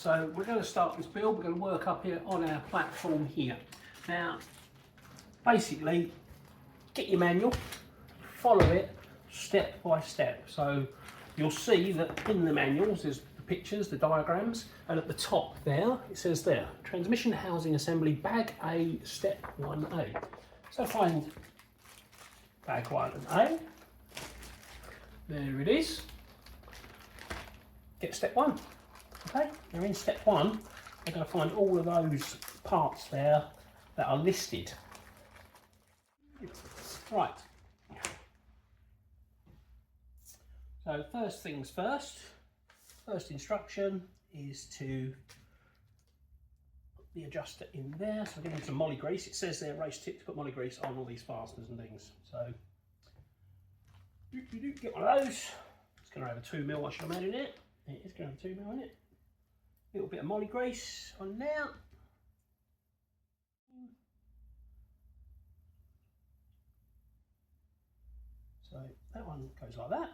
so we're going to start this build. We're going to work up here on our platform here. Now, basically, get your manual, follow it step by step. So you'll see that in the manuals there's the pictures, the diagrams, and at the top there, it says there, transmission housing assembly, bag A, step 1A. So find bag 1A. There it is. Get step 1. Okay, now in step 1, we're going to find all of those parts there that are listed. Right. So first things first. First instruction is to put the adjuster in there. So we're getting some molly grease. It says there, race tip to put molly grease on all these fasteners and things. So get one of those. It's going to have a 2mm, I should imagine it. It is going to have a 2mm in it. A little bit of molly grease on there. So that one goes like that.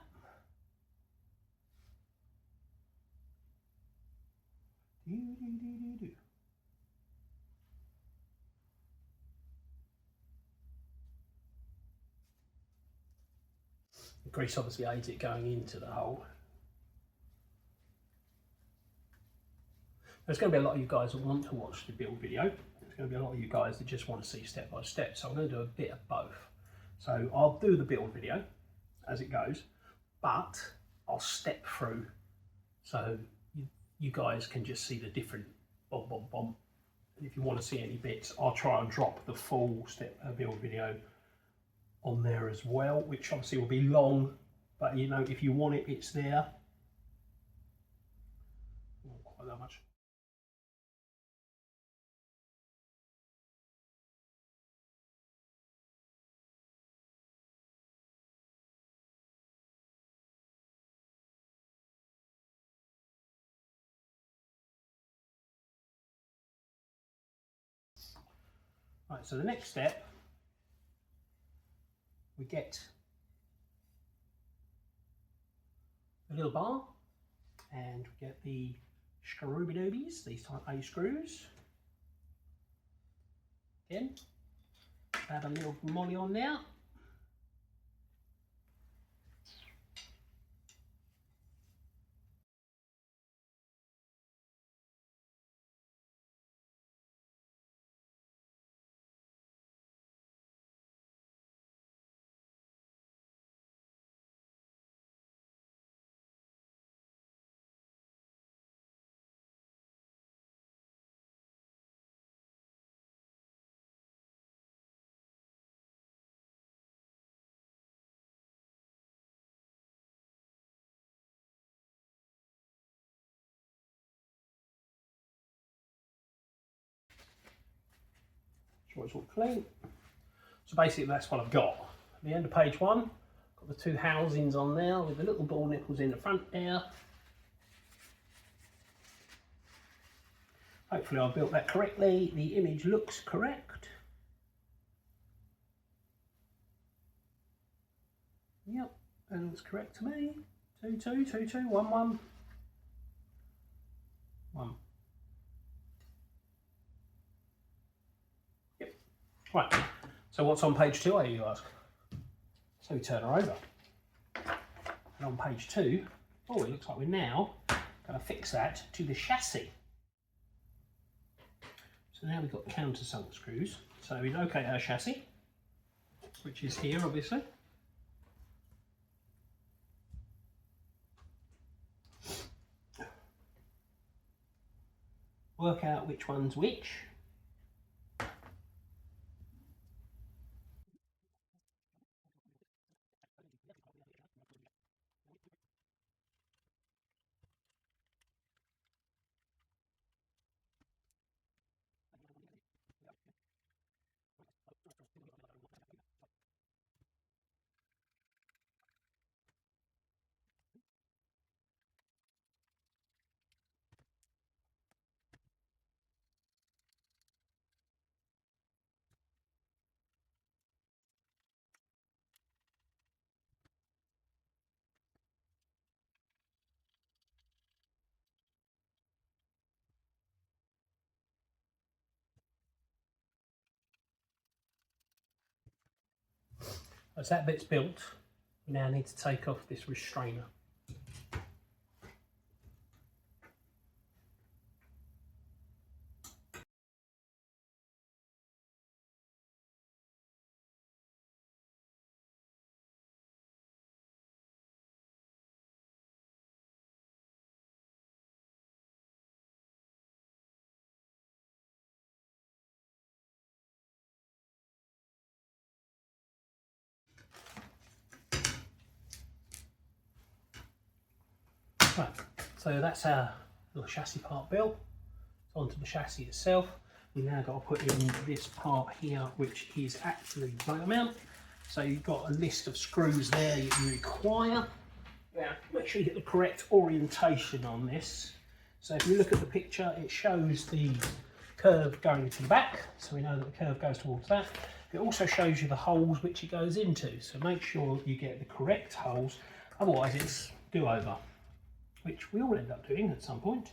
The grease obviously aids it going into the hole. There's going to be a lot of you guys that want to watch the build video. There's going to be a lot of you guys that just want to see step by step. So I'm going to do a bit of both. So I'll do the build video as it goes, but I'll step through so you guys can just see the different bomb, bomb, bomb. And if you want to see any bits, I'll try and drop the full step build video on there as well, which obviously will be long, but you know, if you want it, it's there. Not quite that much. Right, so the next step, we get a little bar and we get the scrooby-doobies, these type A screws. Again, add a little molly on there. Sure it's all clean. So basically that's what I've got. At the end of page 1, got the 2 housings on there with the little ball nipples in the front there. Hopefully I've built that correctly. The image looks correct. Yep, that looks correct to me. 2, 2, 2, 2, 1, 1. 1. Yep. Right, so what's on page 2, you ask? So we turn her over. And on page 2, oh, it looks like we're now going to fix that to the chassis. So now we've got countersunk screws. So we locate our chassis, which is here obviously. Work out which one's which. As that bit's built, we now need to take off this restrainer. Right, so that's our little chassis part built. Onto the chassis itself, we now got to put in this part here, which is actually the motor mount. So you've got a list of screws there you require. Now, make sure you get the correct orientation on this. So if you look at the picture, it shows the curve going to the back, so we know that the curve goes towards that. It also shows you the holes which it goes into, so make sure you get the correct holes, otherwise it's do-over, which we all end up doing at some point.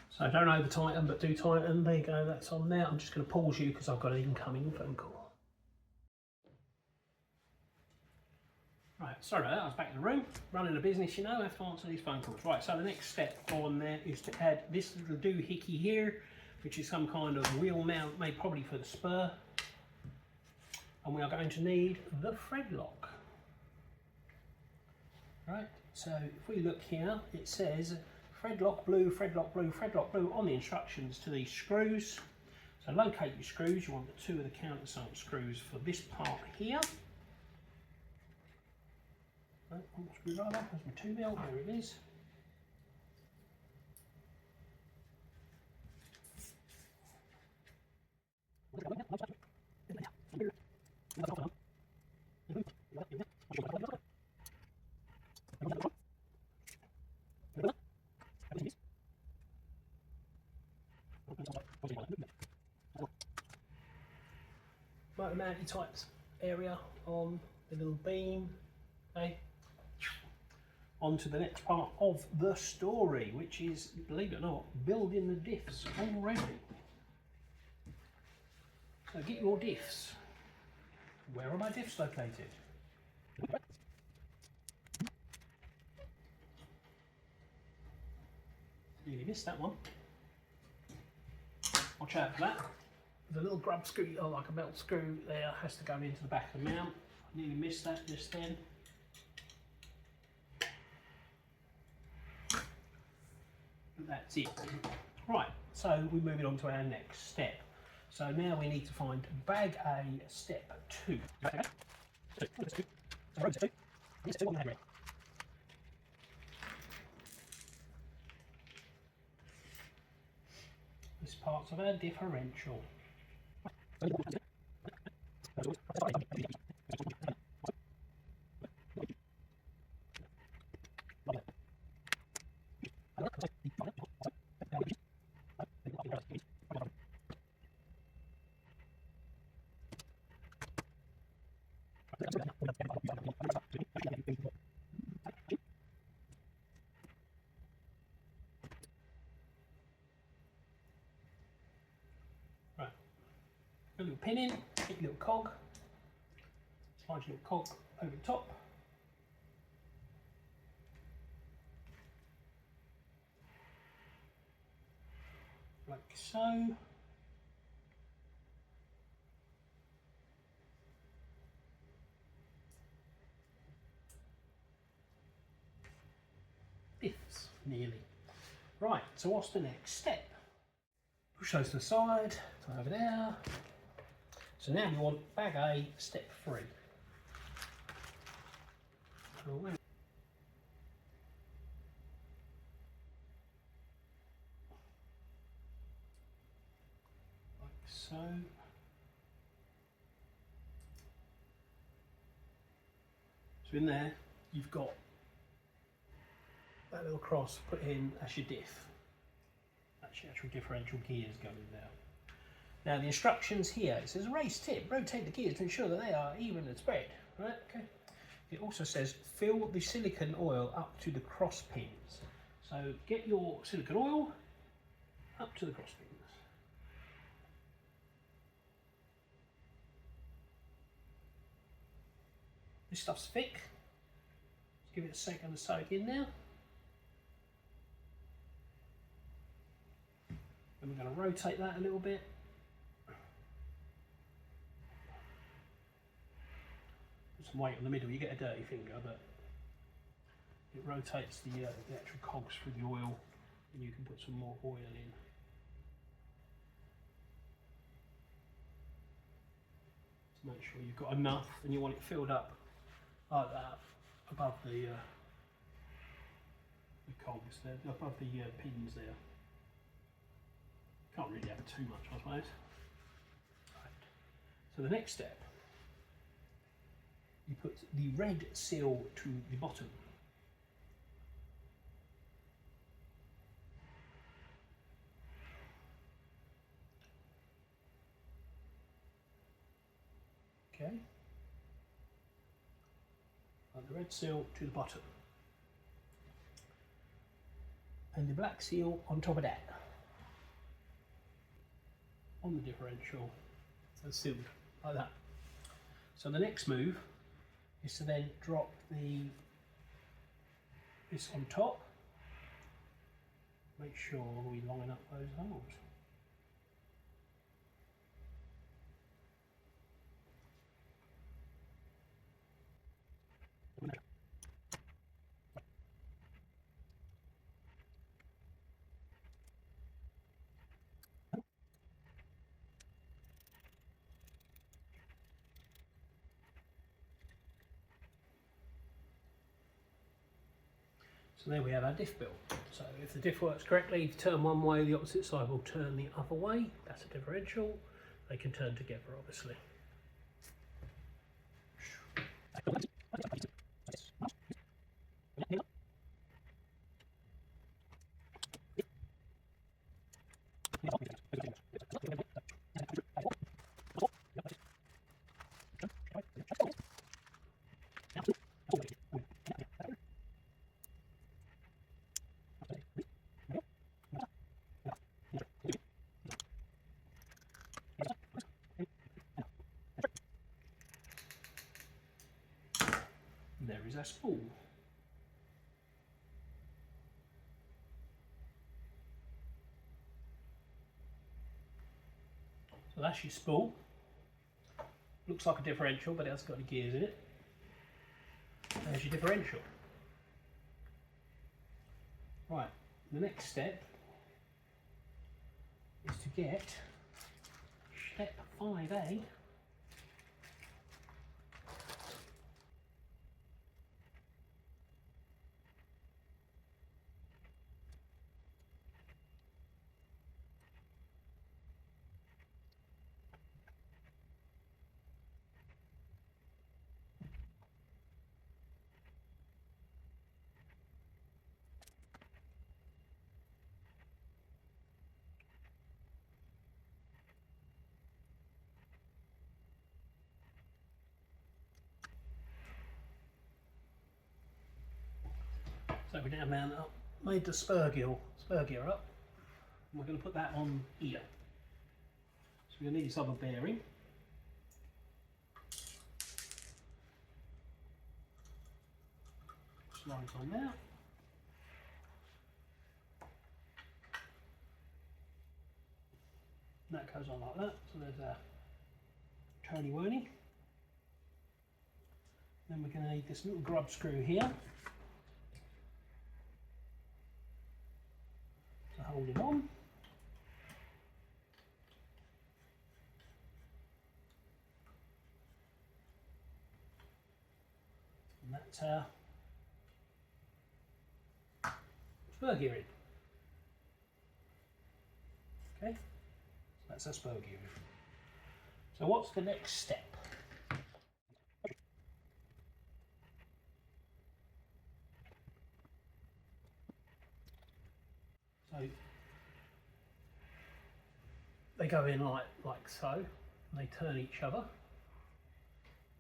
So don't over tighten, but do tighten. There you go, that's on there. I'm just going to pause you because I've got an incoming phone call. Right, sorry about that, I was back in the room. Running a business, you know, I have to answer these phone calls. Right, so the next step on there is to add this little doohickey here, which is some kind of wheel mount made probably for the Spur. And we are going to need the thread lock. Right, so if we look here, it says thread lock blue, thread lock blue, thread lock blue on the instructions to these screws. So locate your screws. You want the two of the countersunk screws for this part here. Right, one screwdriver, there's my 2mm, there it is. Motor mounted type area on the little beam. Okay. On to the next part of the story, which is, believe it or not, building the diffs already. So get your diffs. Where are my diffs located? Nearly missed that one. Watch out for that. The little grub screw, or like a belt screw there, has to go into the back of the mount. I nearly missed that just then. But that's it. Right, so we're moving on to our next step. So now we need to find bag A, step 2. This part's of our differential. Right, a little pin in, get your little cog, slide your little cog over the top. Like so. Diffs, nearly. Right, so what's the next step? Push those to the side, to over there. So now we want bag A, step 3. Like so. So in there, you've got that little cross put in as your diff. That's your actual differential gears going in there. Now the instructions here, it says race tip, rotate the gears to ensure that they are even and spread. Right, okay. It also says fill the silicone oil up to the cross pins. So get your silicone oil up to the cross pins. This stuff's thick. Let's give it a second to soak in now. And we're going to rotate that a little bit. Put some weight on the middle. You get a dirty finger, but it rotates the actual cogs through the oil, and you can put some more oil in. Make sure you've got enough, and you want it filled up like that above the cogs there, above the pins there. Can't really have too much, I suppose. Right. So the next step, you put the red seal to the bottom. Okay, and the red seal to the bottom, and the black seal on top of that, on the differential, and sealed like that. So the next move is to then drop this on top. Make sure we line up those holes. So there we have our diff built. So if the diff works correctly, if you turn one way, the opposite side will turn the other way. That's a differential. They can turn together, obviously. There is our spool. So that's your spool. Looks like a differential, but it hasn't got any gears in it. There's your differential. Right, the next step is to get step 5A. So we now made the spur gear up. And we're going to put that on here. So we're going to need this other bearing. Slides on there. And that goes on like that. So there's our turny-whirly. Then we're going to need this little grub screw here to hold it on. And that's our spur gearing. Okay, so that's our spur gearing. So what's the next step? So they go in like so, and they turn each other.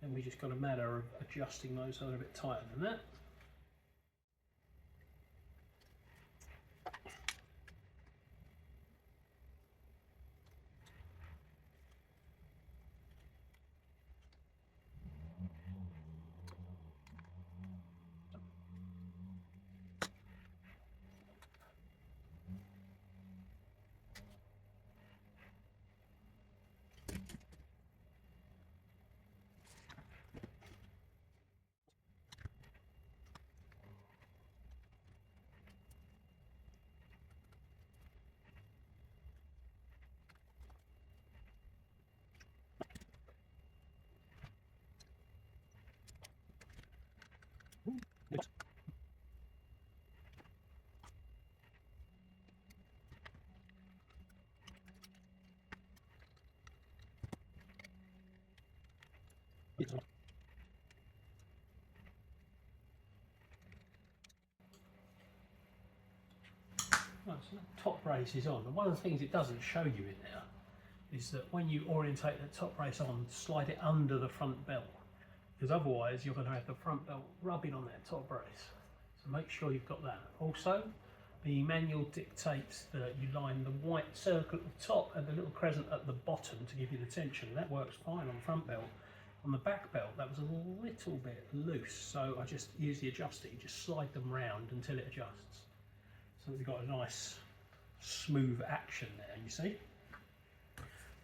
Then we just got a matter of adjusting those so they're a bit tighter than that. Right, so the top brace is on, and one of the things it doesn't show you in there is that when you orientate the top brace on, slide it under the front belt, because otherwise you're going to have the front belt rubbing on that top brace. So make sure you've got that. Also, the manual dictates that you line the white circle at the top and the little crescent at the bottom to give you the tension. That works fine on the front belt. On the back belt, that was a little bit loose, so I just use the adjuster. You just slide them round until it adjusts. So we've got a nice smooth action there, you see.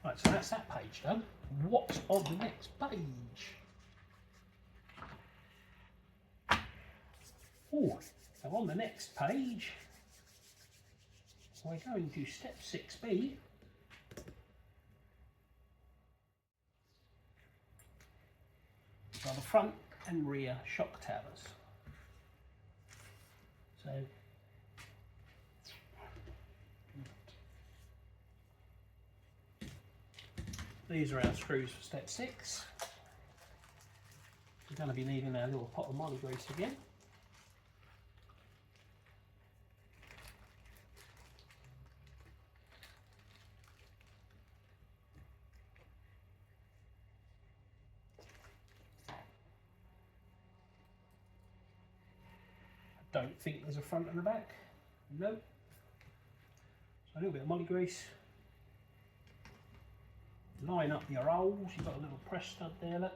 Right, so that's that page done. What's on the next page? Oh, so on the next page, we're going to step 6B. So the front and rear shock towers. So these are our screws for step 6. We're going to be needing our little pot of moly grease again. I don't think there's a front and a back. No. So a little bit of moly grease. Line up your holes. You've got a little press stud there, look.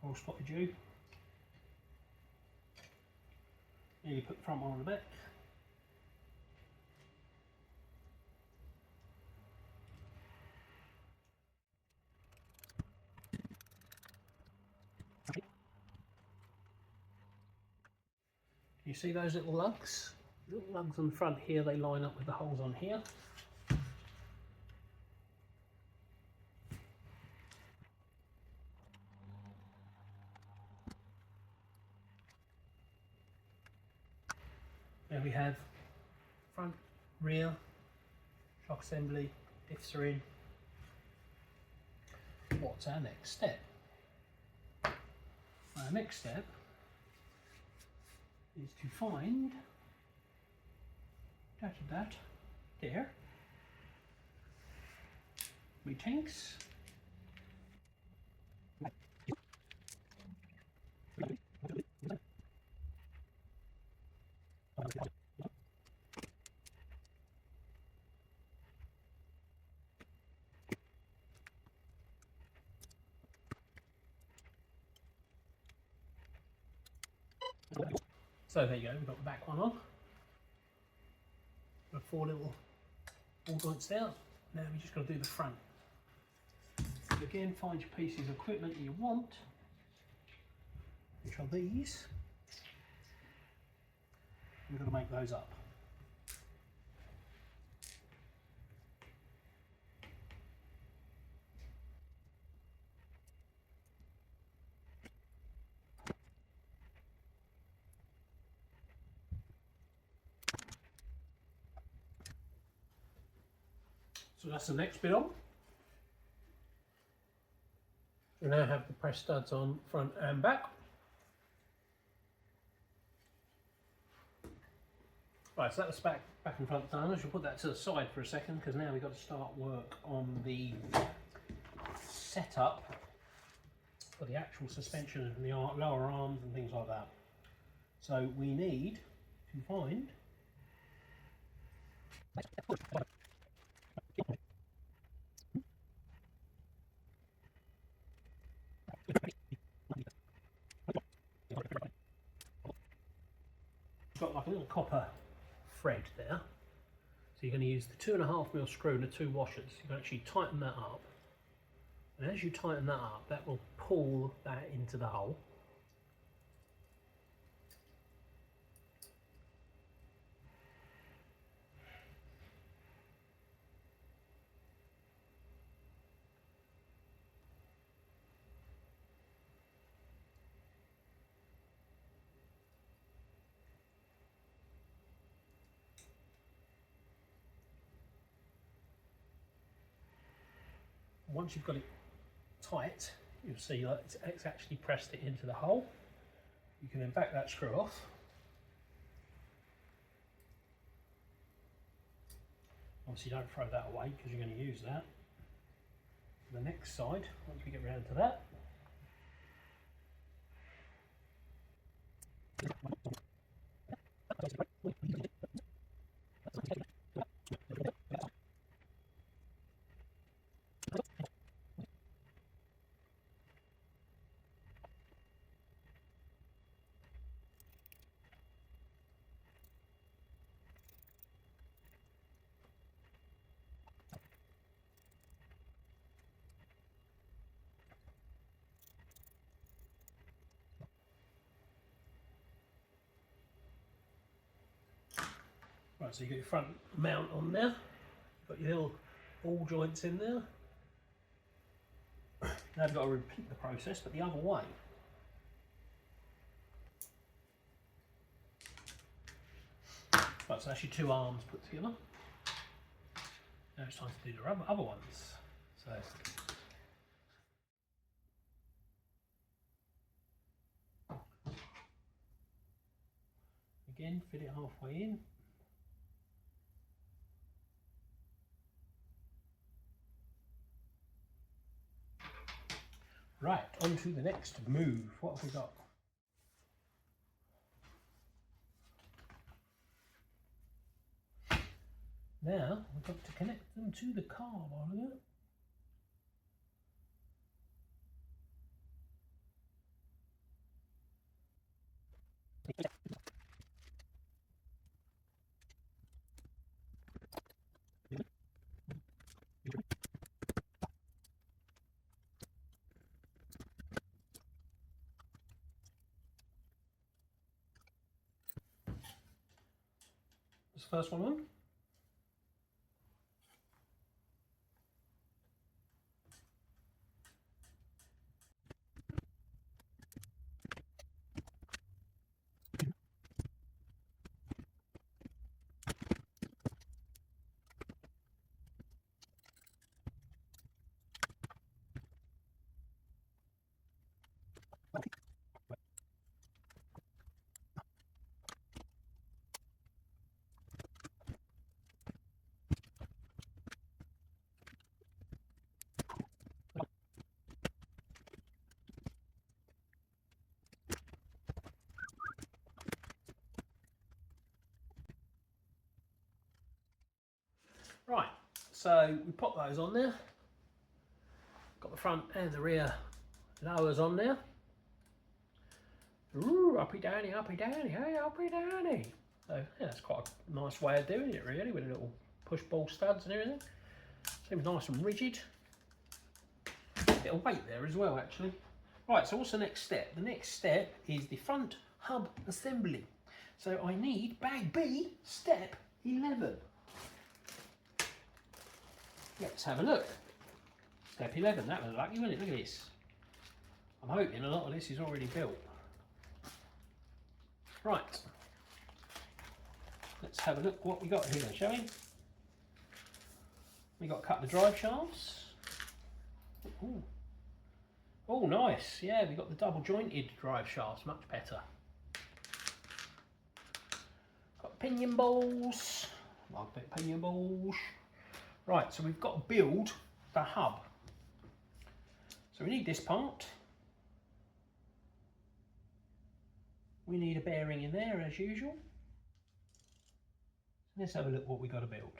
All spotted you. Nearly put the front one on the back. You see those little lugs? Little lugs on the front here, they line up with the holes on here. There we have front, rear, shock assembly, diffs are in. What's our next step? Our next step is to find that there, we tanks. So there you go, we've got the back one on. Got 4 little ball joints there. Now we just got to do the front. So again, find your pieces of equipment you want, which are these. We've got to make those up. So that's the next bit on. We now have the press studs on front and back. Right, so that's back and front done. I should put that to the side for a second because now we've got to start work on the setup for the actual suspension and the lower arms and things like that. So we need to find got like a little copper thread there, so you're going to use the 2.5mm screw and the 2 washers. You can actually tighten that up, and as you tighten that up, that will pull that into the hole. Once you've got it tight, you'll see that it's actually pressed it into the hole. You can then back that screw off. Obviously don't throw that away because you're going to use that. The next side, once we get around to that, right, so you've got your front mount on there, you've got your little ball joints in there. Now you've got to repeat the process, but the other way. Right, so that's your two arms put together. Now it's time to do the other ones. So again, fit it halfway in. Right, on to the next move. What have we got? Now we've got to connect them to the car, haven't we? This first one on. Right, so we pop those on there. Got the front and the rear lowers on there. Ooh, uppy downy, hey, uppy downy. So yeah, that's quite a nice way of doing it really, with a little push ball studs and everything. Seems nice and rigid. Bit of weight there as well actually. Right, so what's the next step? The next step is the front hub assembly. So I need bag B, step 11. Let's have a look. Step 11, that was lucky, wasn't it? Look at this. I'm hoping a lot of this is already built. Right. Let's have a look what we got here, shall we? We got a couple of drive shafts. Ooh. Oh, nice. Yeah, we got the double jointed drive shafts, much better. Got pinion balls. Like a bit of pinion balls. Right, so we've got to build the hub. So we need this part. We need a bearing in there as usual. Let's have a look what we got to build.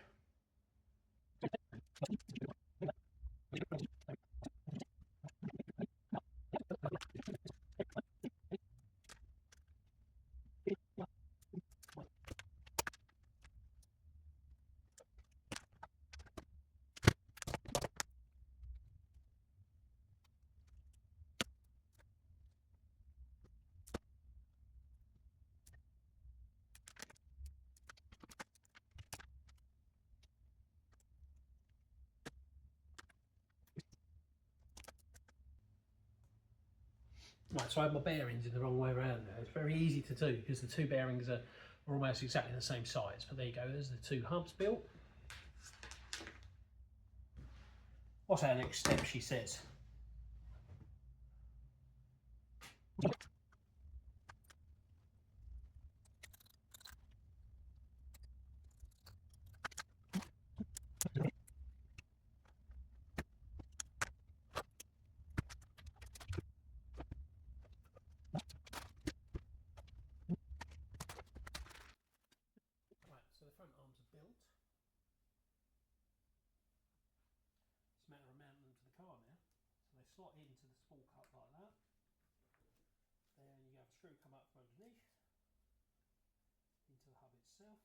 Right, so I have my bearings in the wrong way around there. It's very easy to do because the two bearings are almost exactly the same size. But there you go, there's the two hubs built. What's our next step, she says. Right, so the front arms are built. It's a matter of mounting them to the car now. So they slot into the spool cut like that. Then you have a screw come up from underneath into the hub itself.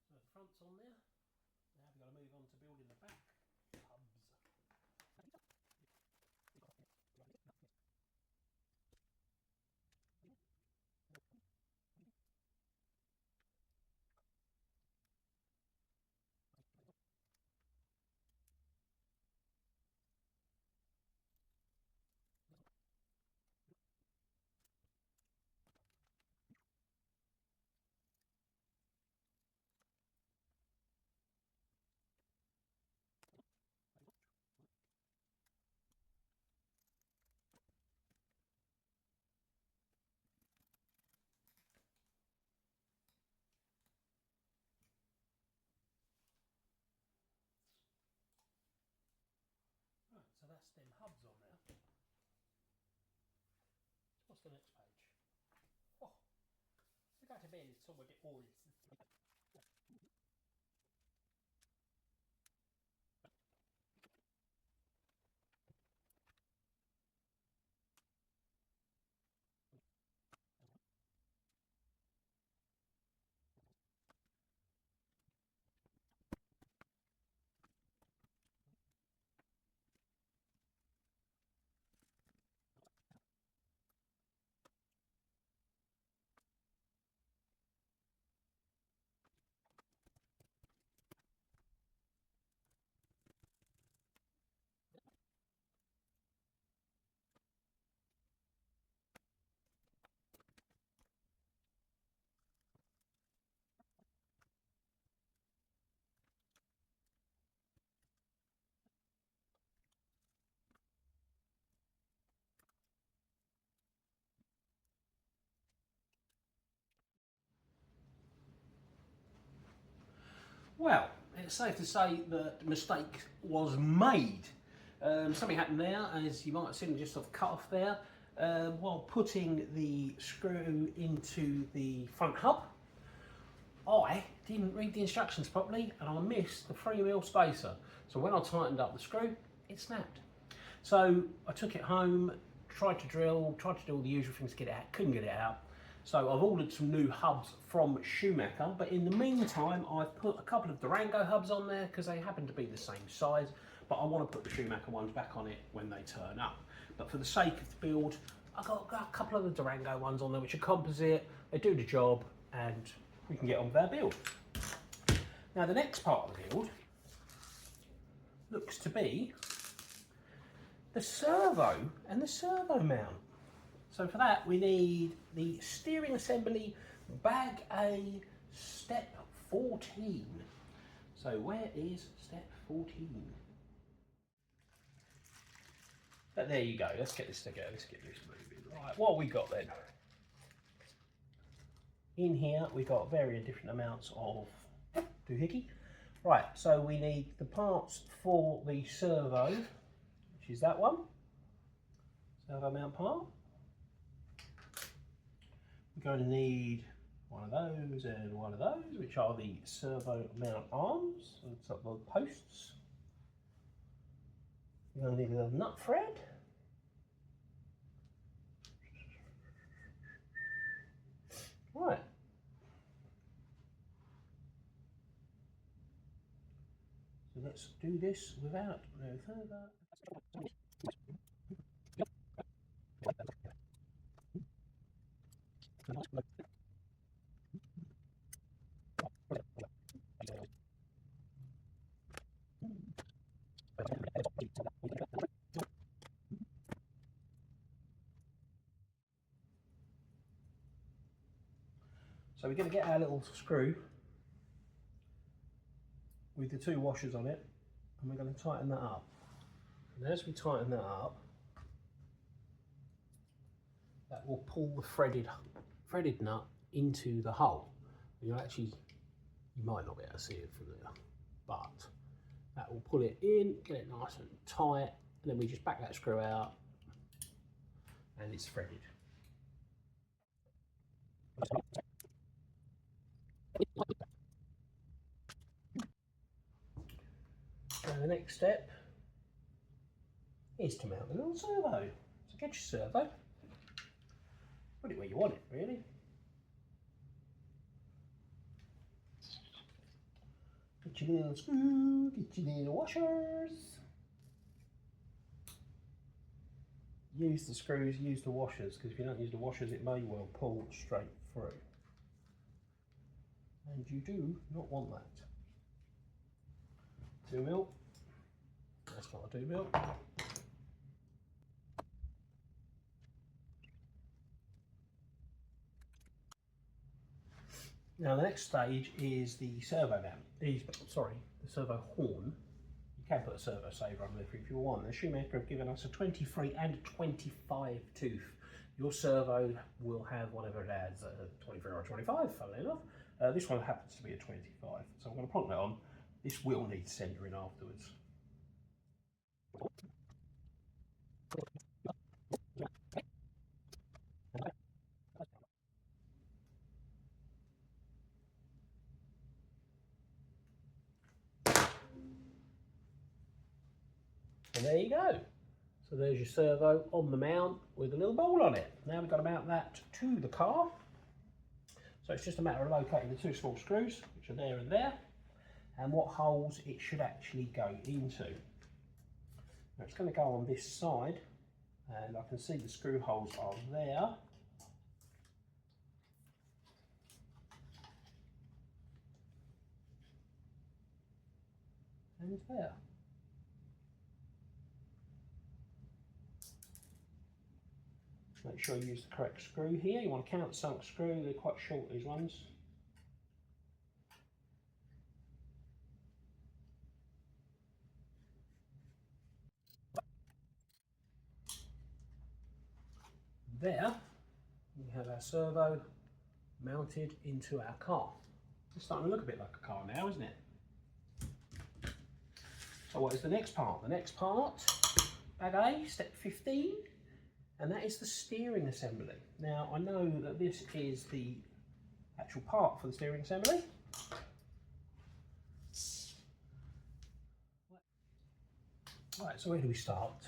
So the front's on there. Now we've got to move on to building the back hubs. Right, so that's them hubs on there. What's the next page? Oh, we go to bed and somewhere get all this. Well, it's safe to say that the mistake was made. Something happened there, as you might have seen just off cut off there, while putting the screw into the front hub. I didn't read the instructions properly and I missed the 3mm spacer. So when I tightened up the screw, it snapped. So I took it home, tried to drill, tried to do all the usual things to get it out, couldn't get it out. So I've ordered some new hubs from Schumacher, but in the meantime I've put a couple of Durango hubs on there because they happen to be the same size, but I want to put the Schumacher ones back on it when they turn up. But for the sake of the build, I've got a couple of the Durango ones on there which are composite, they do the job, and we can get on with our build. Now the next part of the build looks to be the servo and the servo mount. So for that we need the steering assembly bag A step 14. So where is step 14? But there you go, let's get this together, let's get this moving. Right, what have we got then? In here we've got varying different amounts of doohickey. Right, so we need the parts for the servo, which is that one, servo mount part. We're going to need one of those and one of those, which are the servo mount arms, so it's up the posts. We're going to need a little nut thread. Right. So let's do this without no further. So we're going to get our little screw with the 2 washers on it, and we're going to tighten that up. And as we tighten that up, that will pull the threaded nut into the hole. You might not be able to see it from there, but that will pull it in, get it nice and tight, and then we just back that screw out, and it's threaded. And the next step is to mount the little servo. So get your servo, put it where you want it really. Get your little screw, get your little washers. Use the screws, use the washers, because if you don't use the washers it may well pull straight through. And you do not want that. 2mm. That's not a 2mm. Now the next stage is the servo mount. The servo horn. You can put a servo saver on there if you want. The Schumacher have given us a 23 and a 25 tooth. Your servo will have whatever it has, a 23 or a 25, funnily enough. This one happens to be a 25, so I'm going to plonk that on. This will need centering afterwards. And there you go. So there's your servo on the mount with a little ball on it. Now we've got to mount that to the car. So it's just a matter of locating the 2 small screws, which are there and there, and what holes it should actually go into. Now it's going to go on this side, and I can see the screw holes are there. And there. Make sure you use the correct screw here. You want to count sunk screw, they're quite short, these ones. There, we have our servo mounted into our car. It's starting to look a bit like a car now, isn't it? So what is the next part? The next part, bag A, step 15, and that is the steering assembly. Now I know that this is the actual part for the steering assembly. Right, so where do we start?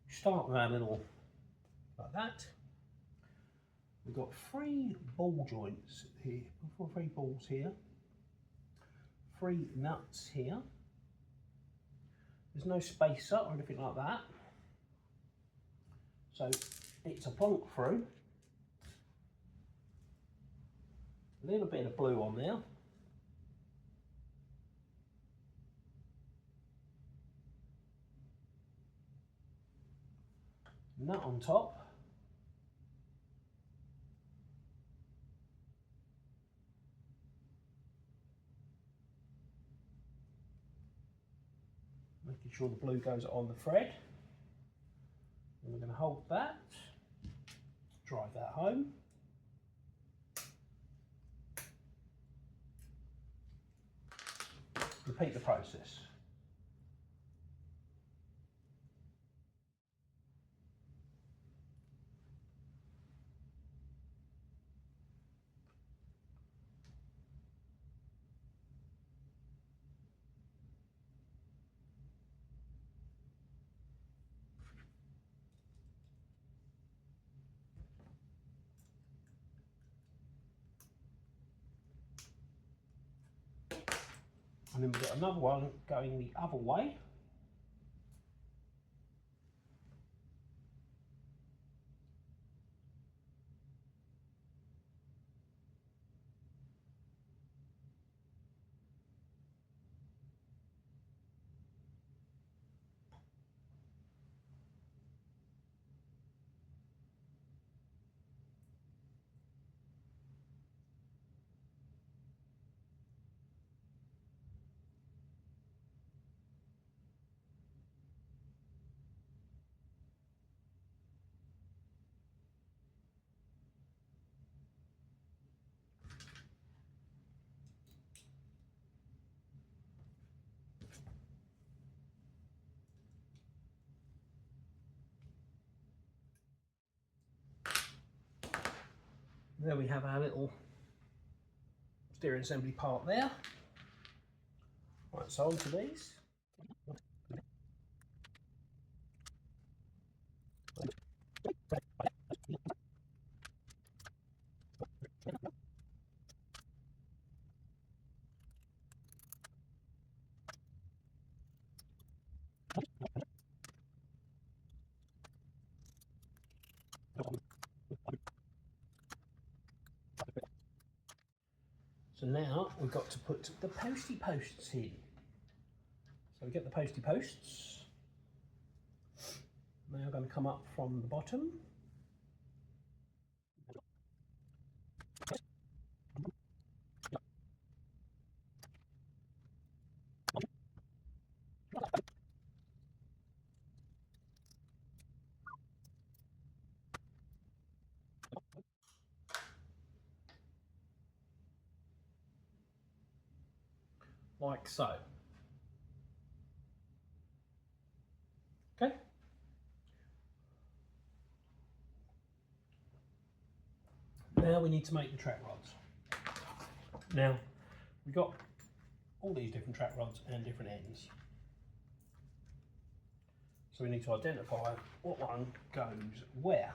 We start with our little, like that. We've got 3 ball joints here, 3 balls here, 3 nuts here. There's no spacer or anything like that. So it's a plonk through. A little bit of blue on there. Nut on top. Making sure the blue goes on the thread. And we're going to hold that, drive that home. Repeat the process. And then we've got another one going the other way. There we have our little steering assembly part there. Right, so onto these. So now we've got to put the posty posts in. So we get the posty posts. They are going to come up from the bottom. Like so. Okay. Now we need to make the track rods. Now we've got all these different track rods and different ends. So we need to identify what one goes where.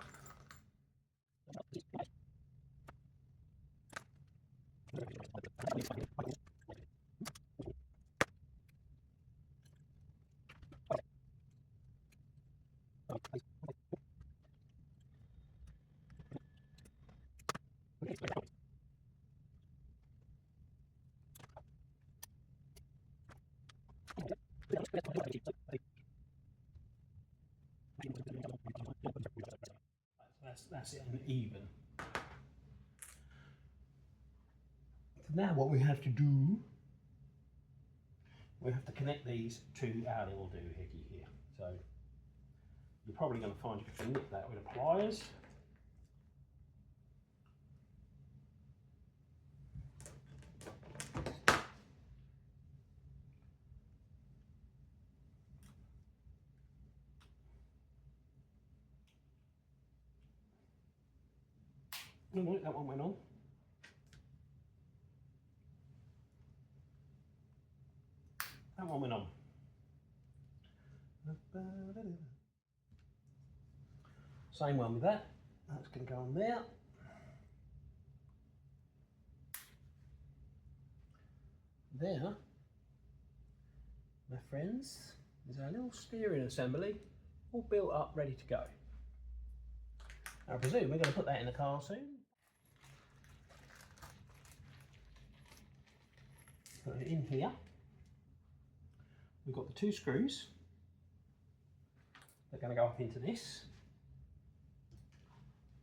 That's it, and even. So now what we have to do, we have to connect these to our little doohickey here. So you're probably going to find you can nip that with a pliers. Oh no, that one went on. That one went on. Same one with that. That's going to go on there. There, my friends, is our little steering assembly all built up, ready to go. I presume we're going to put that in the car soon. Put it in here. We've got the two screws. They're going to go up into this.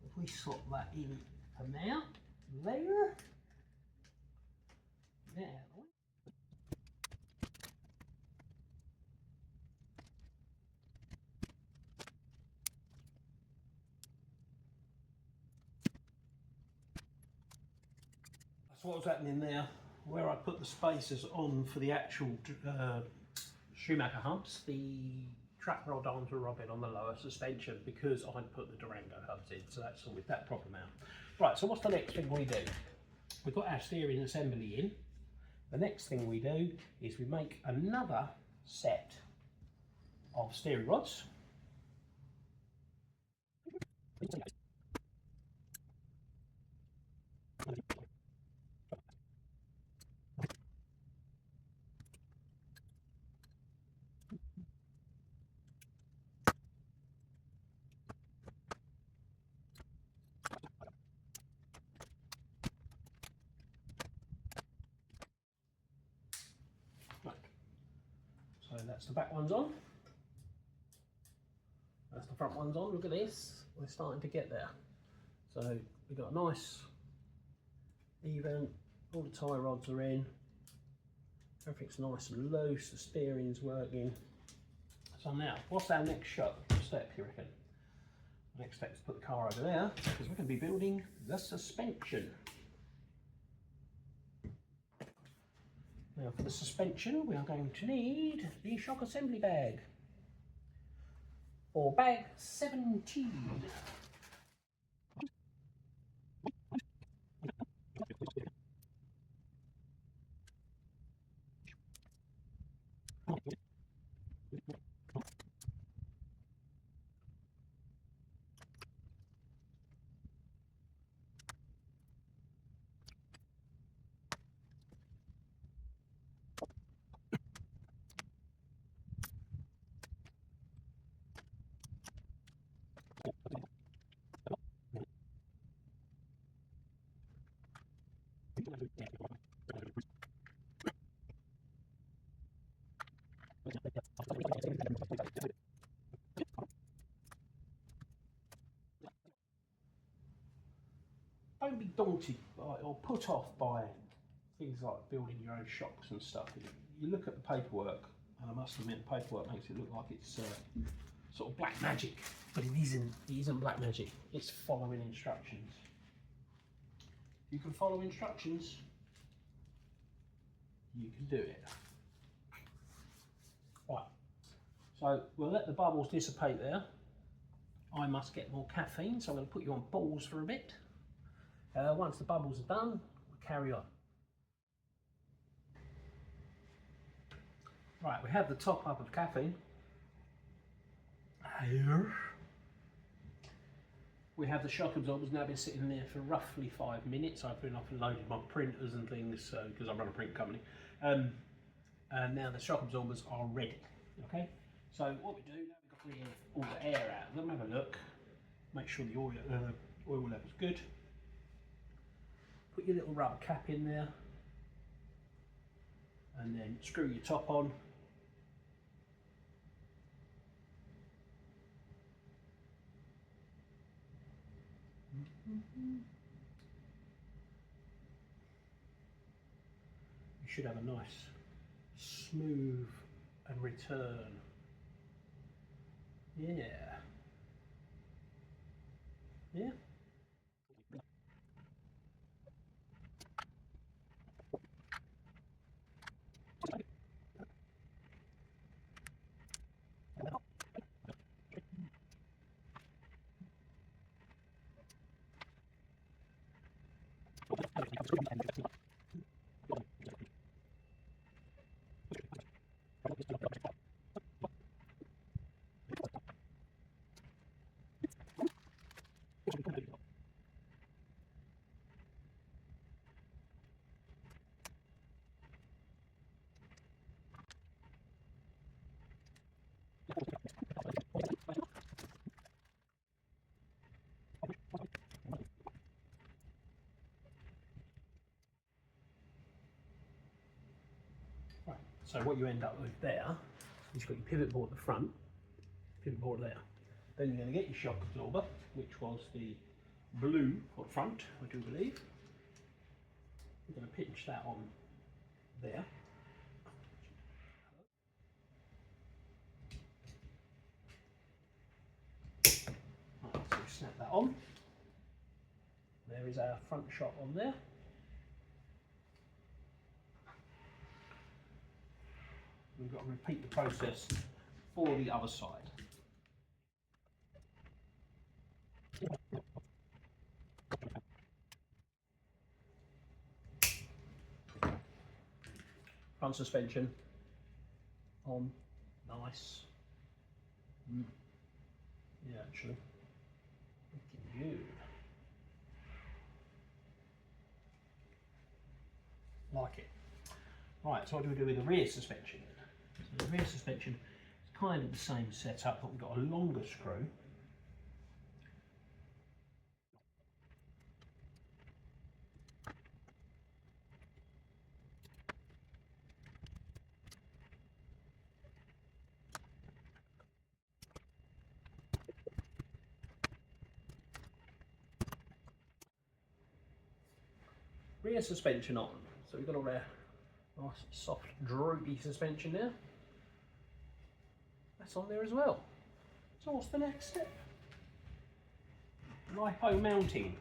If we slot that in for now, there. So what was happening there, where I put the spacers on for the actual Schumacher humps, the track rod arms were rubbing on the lower suspension because I'd put the Durango hubs in, so that sorted that problem out. Right, so what's the next thing we do? We've got our steering assembly in. The next thing we do is we make another set of steering rods. So that's the back ones on. That's the front ones on. Look at this. We're starting to get there. So we've got a nice, even, all the tie rods are in. Everything's nice and loose, the steering's working. So now, what's our next step, you reckon? The next step is put the car over there, because we're going to be building the suspension. Now for the suspension, we are going to need the shock assembly bag, or bag 17. Don't be daunted or put off by things like building your own shocks and stuff. You look at the paperwork, and I must admit the paperwork makes it look like it's sort of black magic, but it isn't. It isn't black magic. It's following instructions. You can follow instructions, you can do it. Right, so we'll let the bubbles dissipate there. I must get more caffeine, so I'm going to put you on pause for a bit. Once the bubbles are done, we'll carry on. Right, we have the top up of caffeine. Here. We have the shock absorbers now been sitting there for roughly 5 minutes. I've been off and loaded my printers and things because I run a print company. And now the shock absorbers are ready. Okay, so what we do now, we've got to bring all the air out. Let me have a look. Make sure the oil level's good. Put your little rubber cap in there, and then screw your top on. You should have a nice, smooth and return. Yeah. Yeah. Right, so what you end up with there is you've got your pivot board at the front, pivot board there. Then you're going to get your shock absorber, which was the blue at front, I do believe. We're going to pinch that on there. Right, so we snap that on. There is our front shock on there. We've got to repeat the process for the other side. Front suspension on, nice. Yeah, actually, look at you. Like it. Right, so what do we do with the rear suspension? So the rear suspension is kind of the same setup, but we've got a longer screw. rear suspension on. So we've got all our nice soft droopy suspension there. That's on there as well. So what's the next step? Lipo mounting.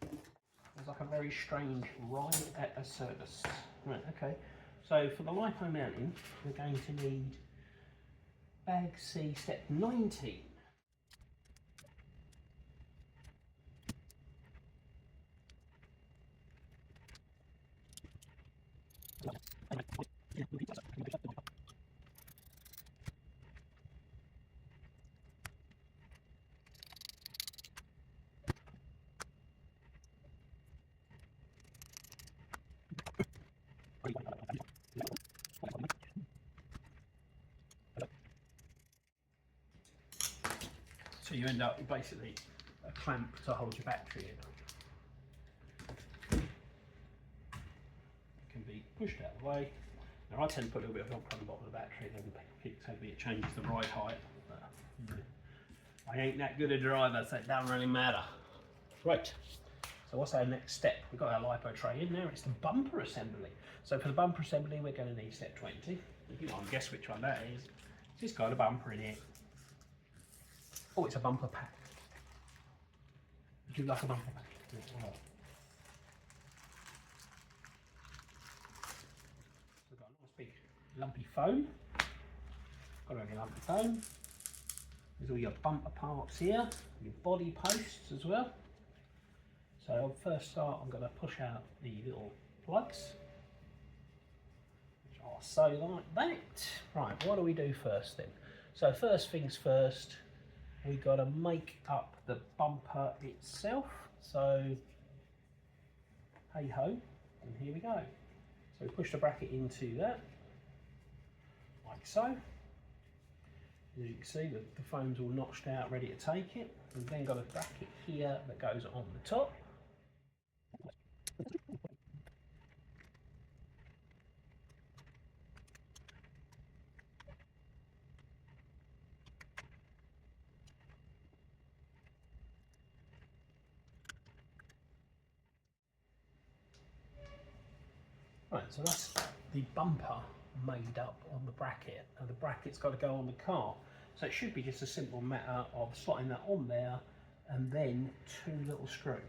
It's like a very strange ride at a service. Right, okay. So for the lipo mounting, we're going to need bag C step 19. So you end up with basically a clamp to hold your battery in. It can be pushed out of the way. Now I tend to put a little bit of velcro on the bottom of the battery, then it changes the ride height. But, I ain't that good a driver, so it doesn't really matter. Right, so what's our next step? We've got our lipo tray in there, it's the bumper assembly. So for the bumper assembly, we're going to need step 20. If you want to guess which one that is, it's just got a bumper in it. Oh, it's a bumper pack. Would you like a bumper pack? Yeah, right. So we've got a nice big lumpy foam. Got a lumpy foam. There's all your bumper parts here, your body posts as well. So first start, I'm going to push out the little plugs, which are so like that. Right, what do we do first then? So first things first, we've got to make up the bumper itself. So hey ho, and here we go. So we push the bracket into that, like so. As you can see, the foam's all notched out, ready to take it. We've then got a bracket here that goes on the top. Right, so that's the bumper made up on the bracket. Now the bracket's got to go on the car. So it should be just a simple matter of slotting that on there and then two little screws.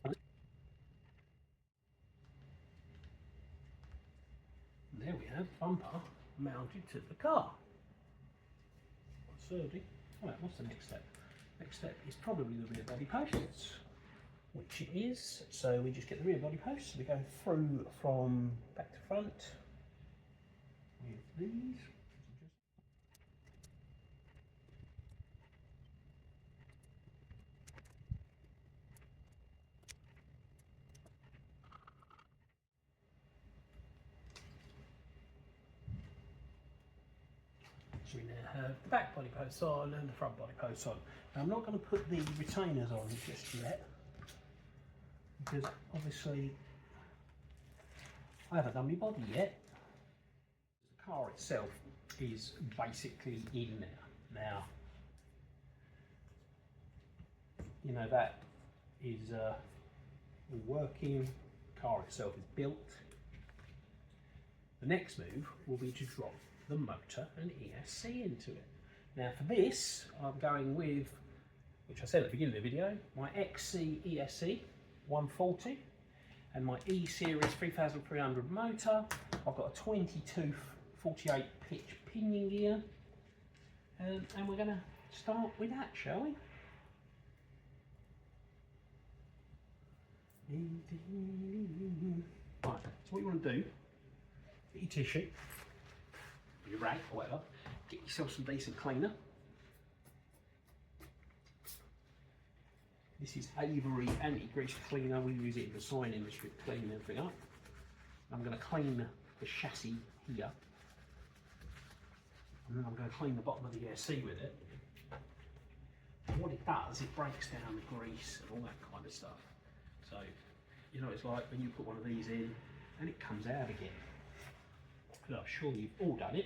And there we have bumper mounted to the car. Right, what's the next step? Next step is probably the rear body posts, which it is. So we just get the rear body posts. We go through from back to front with these. So we now have the back body posts on and the front body posts on. Now I'm not going to put the retainers on just yet, because obviously I haven't done my body yet. The car itself is basically in there. Now, you know, that is all working, the car itself is built. The next move will be to drop the motor and ESC into it. Now for this, I'm going with, which I said at the beginning of the video, my xc-esc 140 and my E-Series 3300 motor. I've got a 22 48 pitch pinion gear, and we're going to start with that, shall we? Right, so what you want to do, get your tissue, your rag or whatever, get yourself some decent cleaner. This is Avery anti-grease cleaner. We use it in the sign industry to clean everything up. I'm going to clean the chassis here, and then I'm going to clean the bottom of the ESC with it. And what it does, it breaks down the grease and all that kind of stuff. So, you know, it's like when you put one of these in and it comes out again. And I'm sure you've all done it.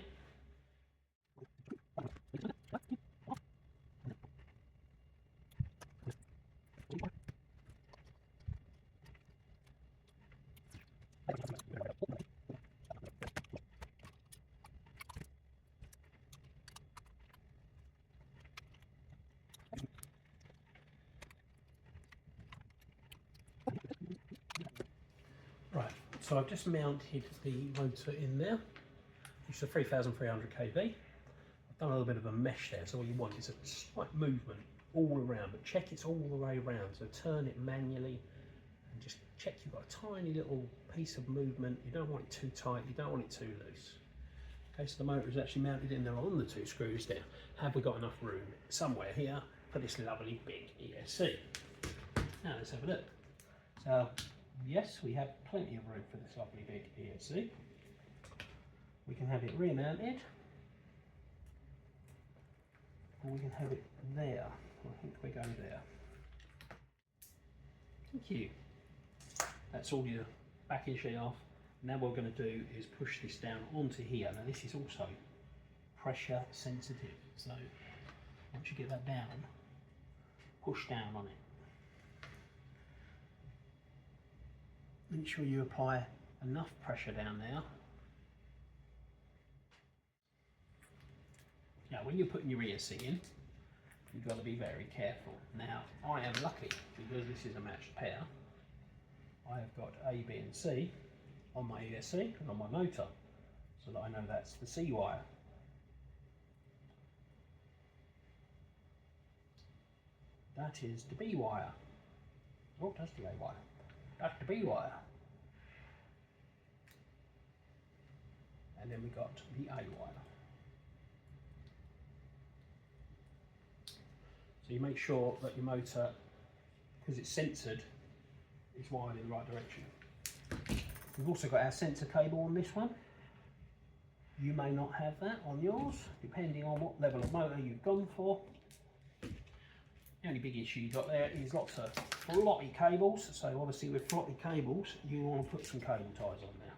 So I've just mounted the motor in there. It's a 3300 kV. I've done a little bit of a mesh there, so all you want is a slight movement all around, but check it's all the way around. So turn it manually and just check you've got a tiny little piece of movement. You don't want it too tight, you don't want it too loose. Okay, so the motor is actually mounted in there on the 2 screws there. Have we got enough room somewhere here for this lovely big ESC? Now let's have a look. So yes, we have plenty of room for this lovely big ESC. We can have it rear mounted, or we can have it there. I think we go there. Thank you. That's all your backing sheet off. Now what we're going to do is push this down onto here. Now this is also pressure sensitive, so once you get that down, push down on it. Make sure you apply enough pressure down there. Now when you're putting your ESC in, you've got to be very careful. Now I am lucky because this is a matched pair. I have got A, B and C on my ESC and on my motor, so that I know that's the C wire. That is the B wire. Oh, that's the A wire. That's the B wire. And then we got the A wire. So you make sure that your motor, because it's sensored, is wired in the right direction. We've also got our sensor cable on this one. You may not have that on yours, depending on what level of motor you've gone for. The only big issue you've got there is lots of floppy cables. So obviously with floppy cables, you want to put some cable ties on there.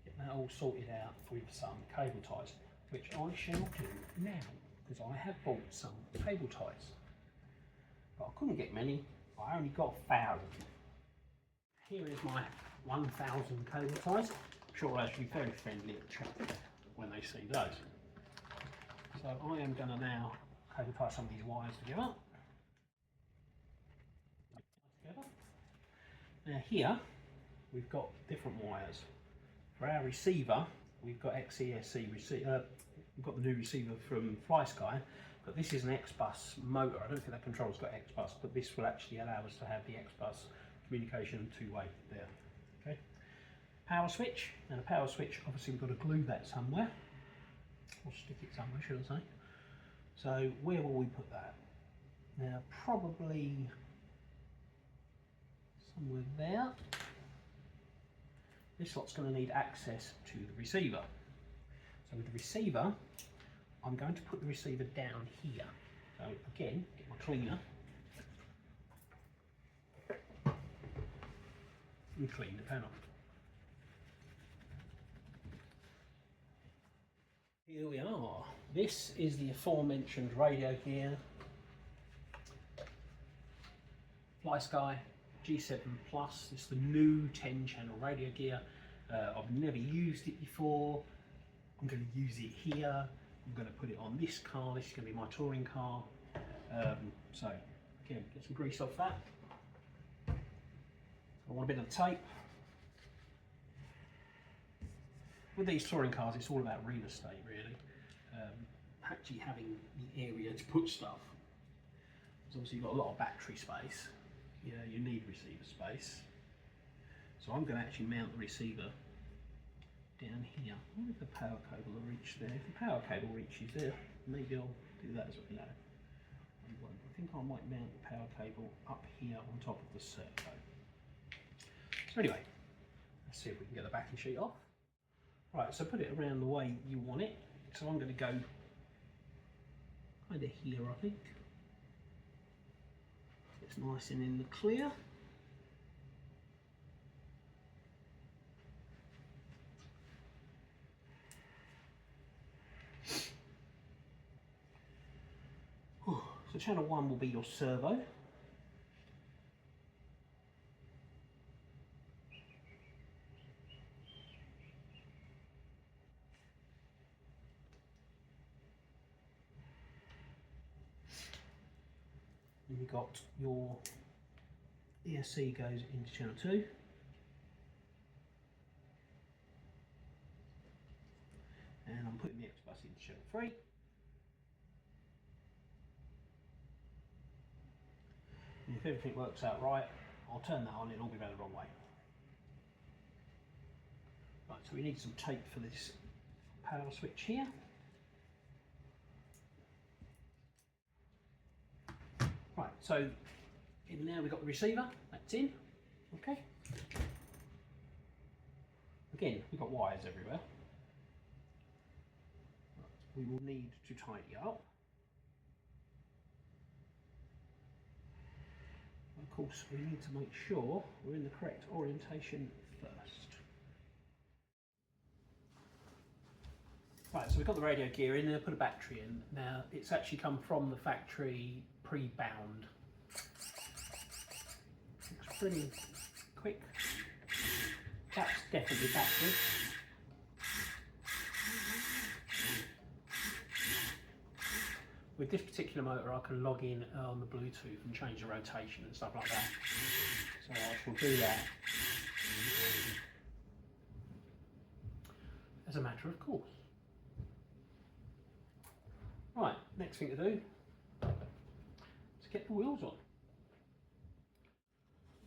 Get that all sorted out with some cable ties, which I shall do now, because I have bought some cable ties. But I couldn't get many, I only got 1,000. Here is my 1,000 cable ties. I'm sure they'll actually be very friendly at the shop when they see those. So I am going to now cable tie some of these wires together. Now here we've got different wires. For our receiver, we've got xc-esc receiver. We've got the new receiver from Flysky, but this is an X-bus motor. I don't think that controller's got X-bus, but this will actually allow us to have the X-bus communication two-way there. Okay. Power switch. Now the power switch, obviously we've got to glue that somewhere, or stick it somewhere, should I say. So where will we put that? Now probably somewhere there. This lot's going to need access to the receiver. So with the receiver, I'm going to put the receiver down here. So again, get my cleaner and clean the panel. Here we are. This is the aforementioned radio gear. Flysky G7 Plus. It's the new 10-channel radio gear. I've never used it before. I'm going to use it here. I'm going to put it on this car. This is going to be my touring car. So again, get some grease off that. I want a bit of tape. With these touring cars, it's all about real estate, really. Actually having the area to put stuff. So obviously you've got a lot of battery space. You know, you need receiver space. So I'm going to actually mount the receiver down here. I wonder if the power cable will reach there. If the power cable reaches there, maybe I'll do that as well. No, I won't. I think I might mount the power cable up here on top of the Servo. So anyway, let's see if we can get the backing sheet off. Right, so put it around the way you want it. So I'm going to go kind of here, I think. It's nice and in the clear. So channel 1 will be your servo. Then you've got your ESC goes into channel 2. and I'm putting the X bus into channel 3. And if everything works out right, I'll turn that on, it'll all be going the wrong way. Right, so we need some tape for this power switch here. Right, so in there we've got the receiver, that's in, okay. Again, we've got wires everywhere. Right, we will need to tidy up. Of course, we need to make sure we're in the correct orientation first. Right, so we've got the radio gear in there, put a battery in. Now, it's actually come from the factory pre-bound. Looks pretty quick. That's definitely battery. With this particular motor, I can log in on the Bluetooth and change the rotation and stuff like that. So I shall do that as a matter of course. Right, next thing to do is get the wheels on.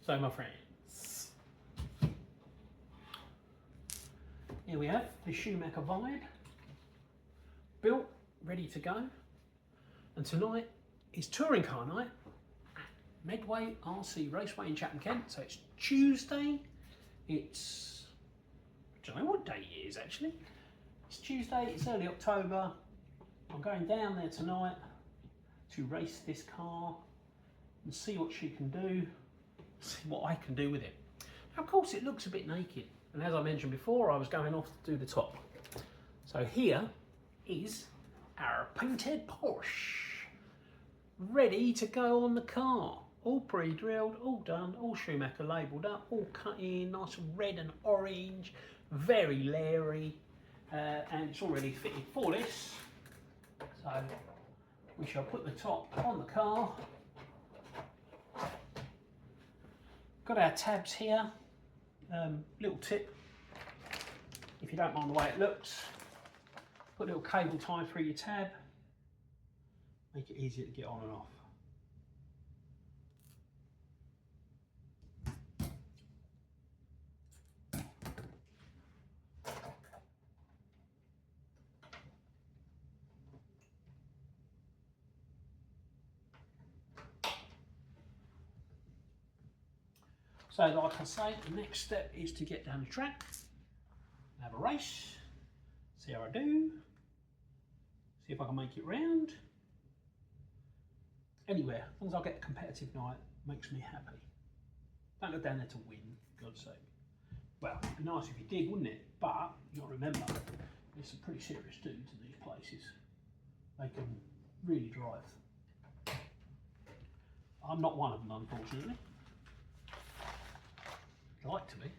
So my friends, here we have the Schumacher Vibe, built, ready to go. And tonight is touring car night at Medway RC Raceway in Chatham, Kent. So it's Tuesday. I don't know what day it is actually. It's Tuesday, it's early October. I'm going down there tonight to race this car and see what she can do, see what I can do with it. Now, of course, it looks a bit naked. And as I mentioned before, I was going off to do the top. So here is our painted Porsche, ready to go on the car. All pre-drilled, all done, all Schumacher labelled up, all cut in, nice red and orange, very Larry, and it's already fitted for this. So we shall put the top on the car. Got our tabs here. Little tip, if you don't mind the way it looks, put a little cable tie through your tab, make it easier to get on and off. So like I say, the next step is to get down the track, have a race, see how I do, see if I can make it round. Anywhere, as long as I get a competitive night, makes me happy. Don't go down there to win, for God's sake. Well, it'd be nice if you did, wouldn't it? But you've got to remember, there's some pretty serious dudes in these places. They can really drive. I'm not one of them, unfortunately. I'd like to be,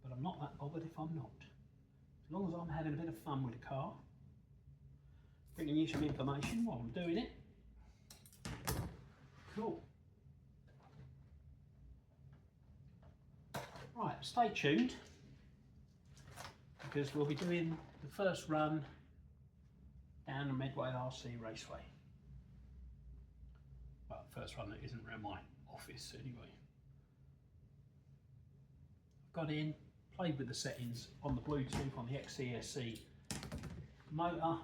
but I'm not that bothered if I'm not. As long as I'm having a bit of fun with the car, bringing you some information while I'm doing it. Cool. Right, stay tuned, because we'll be doing the first run down the Medway RC Raceway. Well, the first run that isn't around my office anyway. Got in, played with the settings on the Bluetooth on the xc-esc motor.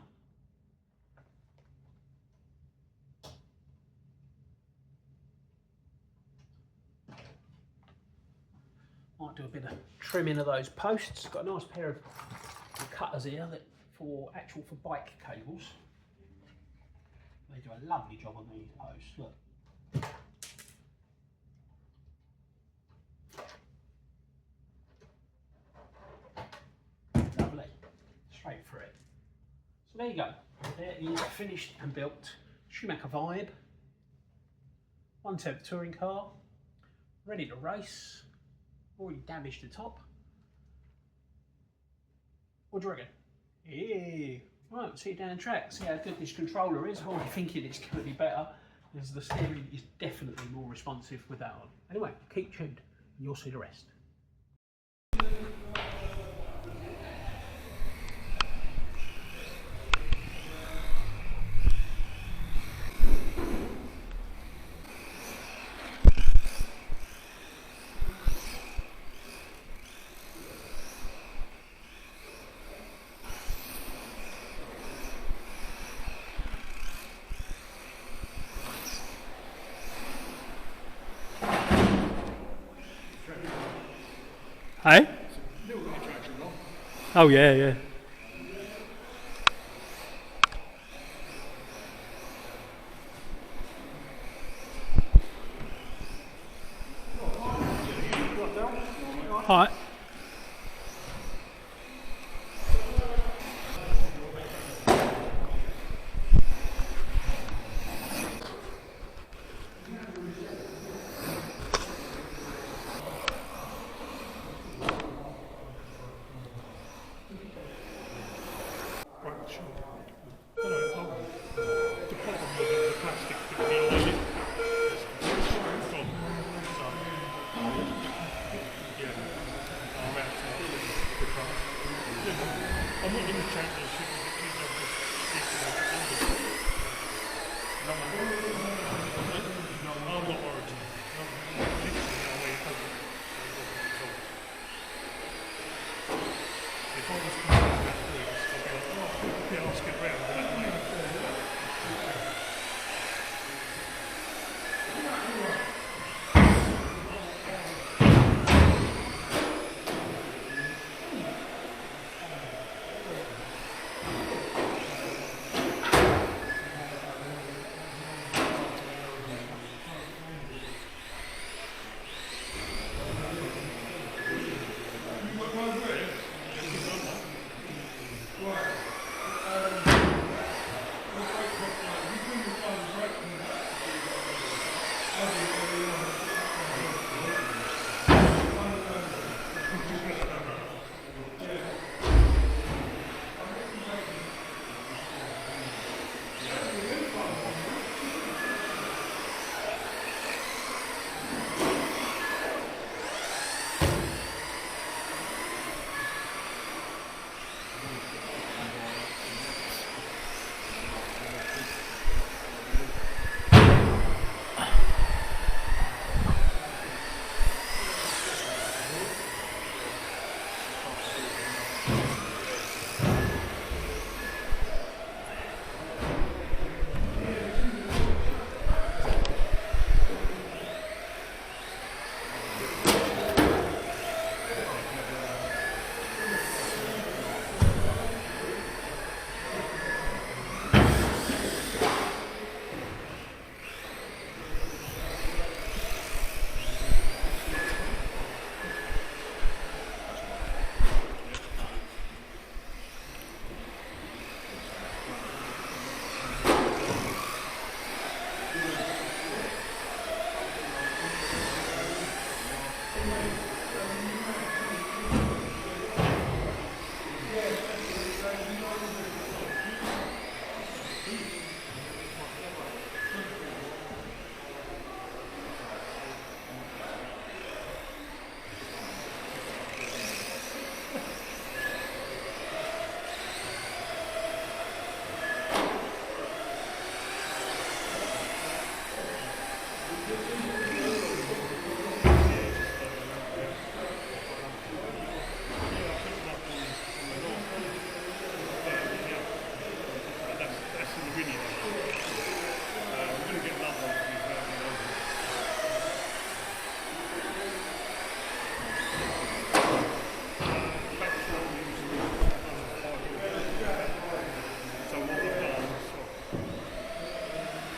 Might do a bit of trimming of those posts. Got a nice pair of cutters here that for bike cables. They do a lovely job on these posts. Look. Lovely. Straight through it. So there you go. There is a finished and built Schumacher Vibe 1/10 touring car, ready to race. Already damaged the top. What do you reckon? Yeah. Right, see you down the track. See how good this controller is. I'm already thinking it's going to be better, because the steering is definitely more responsive with that on. Anyway, keep tuned and you'll see the rest. Hey? Oh yeah, yeah. Alright.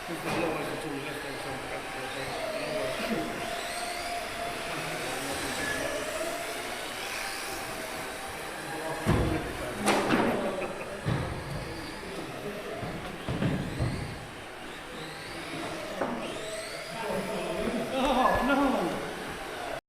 Because the law